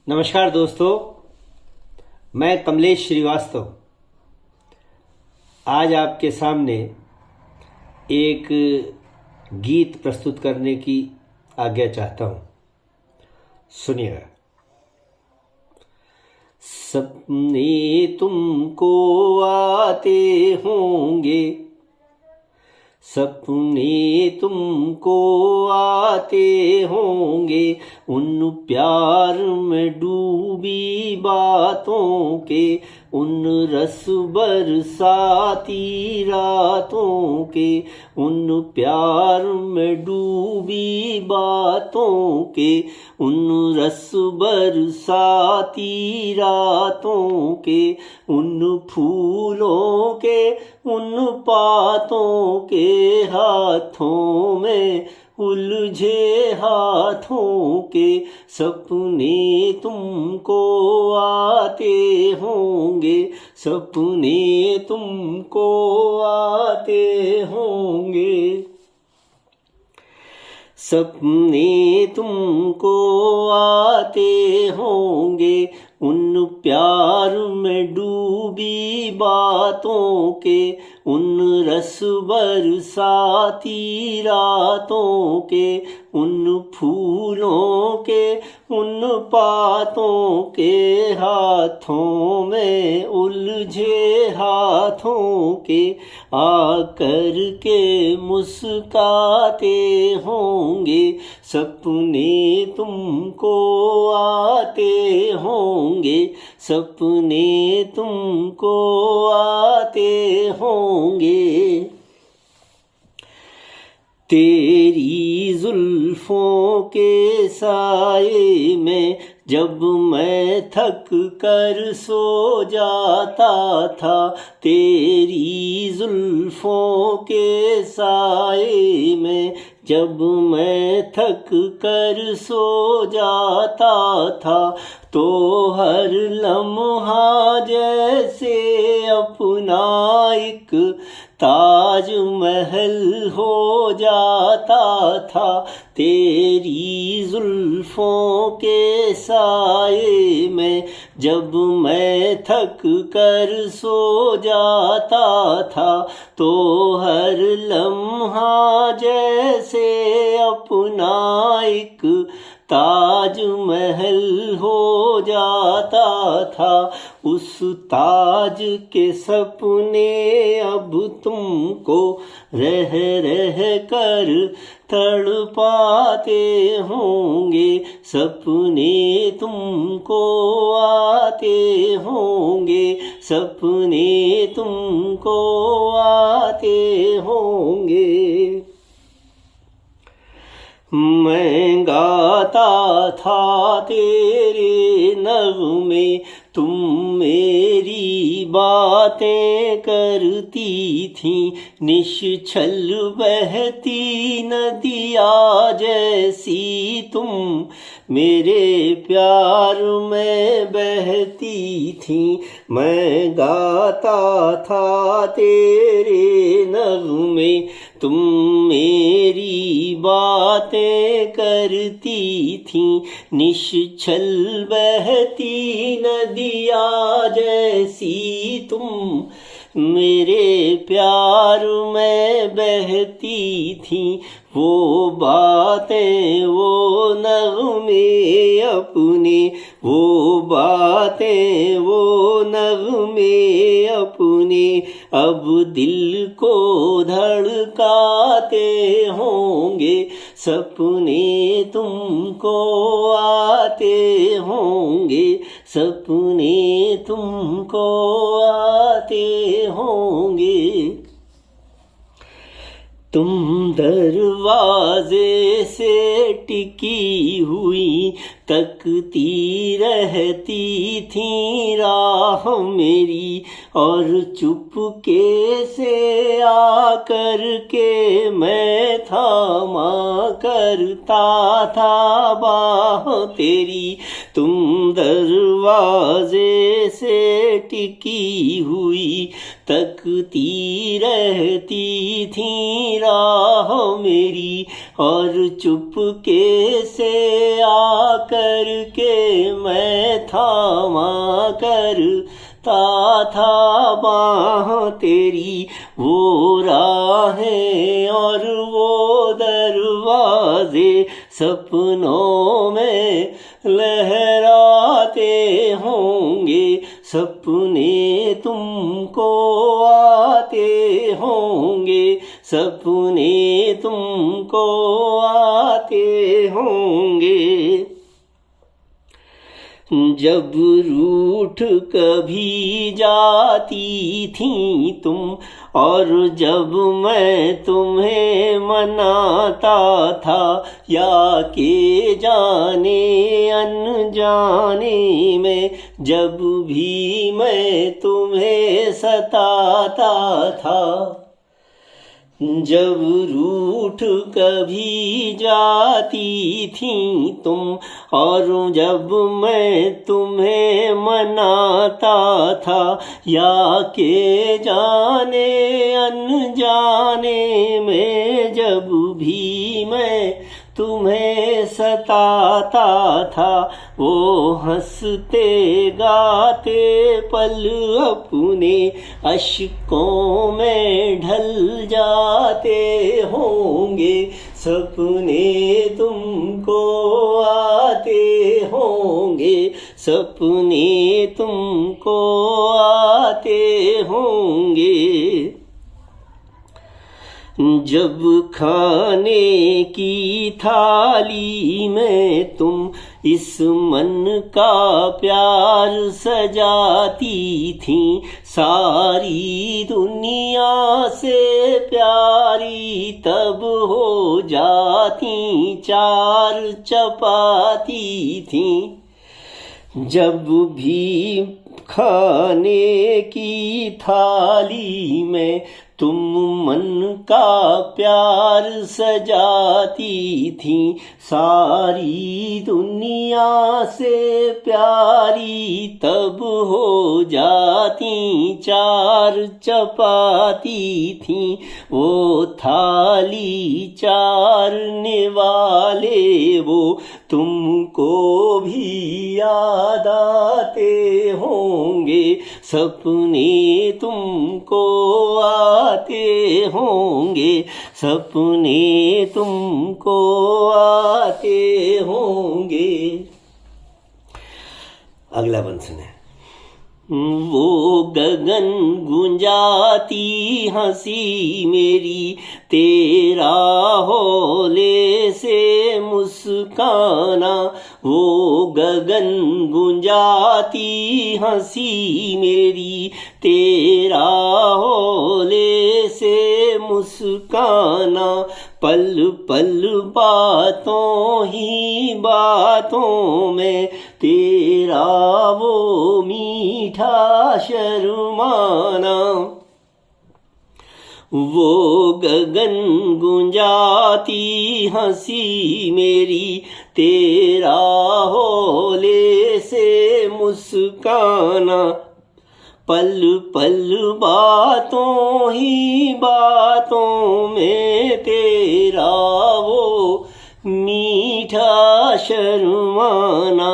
नमस्कार दोस्तों, मैं कमलेश श्रीवास्तव आज आपके सामने एक गीत प्रस्तुत करने की आज्ञा चाहता हूँ। सुनिएगा। सपने तुमको आते होंगे, सपने तुमको आते होंगे, उन प्यार में डूबी बातों के, उन रस बरसाती रातों के, उन प्यार में डूबी बातों के, उन रस बरसाती रातों के, उन फूलों के उन पातों के हाथों में उलझे हाथों के, सपने तुमको आते होंगे, सपने तुमको आते होंगे, सपने तुमको आते होंगे, उन प्यार में डूबी बातों के, उन रस बरसाती रातों के, उन फूलों के उन पातों के हाथों में उलझे हाथों के, आकर के मुस्काते होंगे, सपने तुमको आते होंगे, सपने तुमको आते होंगे। तेरी जुल्फों के साए में जब मैं थक कर सो जाता था, तेरी जुल्फों के साए में जब मैं थक कर सो जाता था, तो हर लम्हा जैसे अपना एक ताज महल हो जाता था, तेरी जुल्फों के साए में जब मैं थक कर सो जाता था, तो हर लम्हा जैसे अपना एक ताज महल हो जाता था। उस ताज के सपने अब तुमको रह रह कर तड़पाते होंगे, सपने तुमको आते होंगे, सपने तुमको आते होंगे। मैं गाता था तेरे नग़्मे, तुम मेरी बातें करती थी, निश्चल बहती नदिया जैसी तुम मेरे प्यार में बहती थी। मैं गाता था तेरे नग़्मे, तुम मेरी बातें करती थी, निश्चल बहती नदिया जैसी तुम मेरे प्यार में बहती थी। वो बातें वो नग़्मे अपने, वो बातें वो नग़्मे अपने, अब दिल को धड़काते होंगे, सपने तुमको आते होंगे, सपने तुमको आते होंगे। तुम दरवाजे से टिकी हुई तकती रहती थी राह मेरी, और चुपके से आकर के मैं थामा करता था बाह तेरी। तुम दरवाजे से टिकी हुई तकती रहती थी राह मेरी, और चुपके से आकर के मैं थामा करता था बाह तेरी। वो राहें और वो दरवाजे सपनों में लहराते होंगे, सपने तुमको आते होंगे, सपने तुमको आते होंगे। जब रूठ कभी जाती थी तुम, और जब मैं तुम्हें मनाता था, या के जाने अनजाने में जब भी मैं तुम्हें सताता था। जब रूठ कभी जाती थी तुम, और जब मैं तुम्हें मनाता था, या के जाने अनजाने में जब भी मैं तुम्हें सताता था, वो हंसते गाते पल अपने अश्कों में ढल जाते होंगे, सपने तुमको आते होंगे, सपने तुमको आते होंगे। जब खाने की थाली में तुम इस मन का प्यार सजाती थी, सारी दुनिया से प्यारी तब हो जाती चार चपाती थी। जब भी खाने की थाली में तुम मन का प्यार सजाती थी, सारी दुनिया से प्यारी तब हो जाती चार चपाती थी। वो थाली चारने वाले वो तुमको भी याद आते होंगे, सपने तुमको आते होंगे, सपने तुमको आते होंगे। अगला बंद सुने। वो गगन गुंजाती हंसी मेरी, तेरा होले से मुस्काना, वो गगन गुंजाती हंसी मेरी, तेरा होले से मुस्काना, पल पल बातों ही बातों में तेरा वो मीठा शर्माना। वो गगन गुंजाती हंसी मेरी, तेरा होले से मुस्काना, पल पल बातों ही बातों में तेरा वो मीठा शर्माना।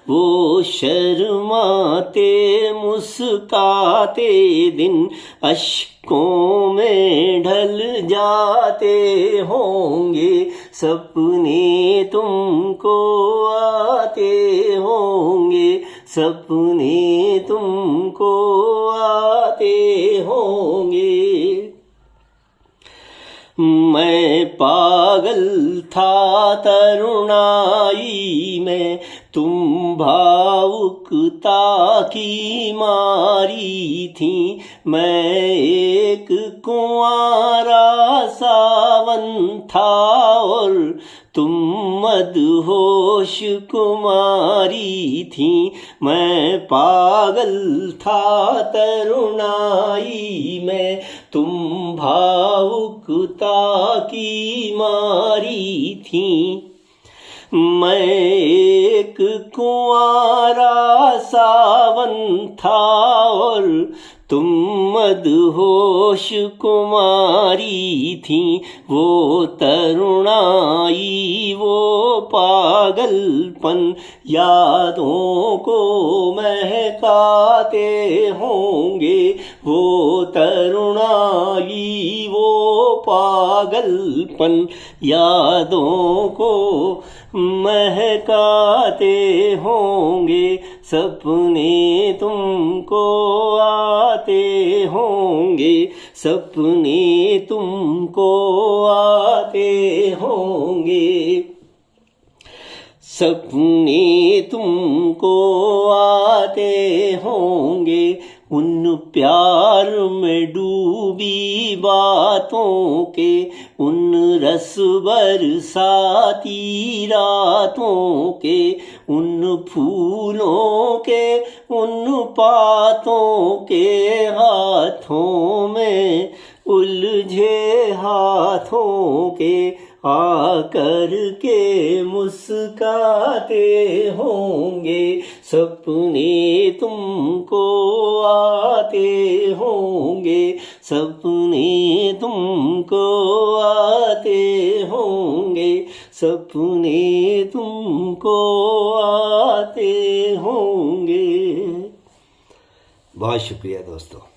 वो शर्माते मुस्काते दिन अश्कों में ढल जाते होंगे, सपने तुमको आते होंगे, सपने तुमको आते होंगे। मैं पागल था तरुणाई में, तुम भावुकता की मारी थी। मैं एक कुंवारा सावन था और तुम मदहोश कुमारी थी। मैं पागल था तरुणाई में, तुम भावुकता की मारी थी। मैं एक एक कुंवारा सावन था और तुम मदहोश कुमारी थी। वो तरुणाई वो पागलपन यादों को महकाते होंगे। वो तरुणाई वो पागलपन यादों को महकाते होंगे। सपने तुमको आते होंगे, सपने तुमको आते होंगे, सपने तुमको आते होंगे। उन प्यार में डूबी बातों के, उन रस बरसाती रातों के, उन फूलों के उन पातों के, हाथों में उलझे हाथों के आकर के मुस्काते होंगे। सपने तुमको आते होंगे, सपने तुमको आते होंगे, सपने तुमको आते होंगे। बहुत शुक्रिया दोस्तों।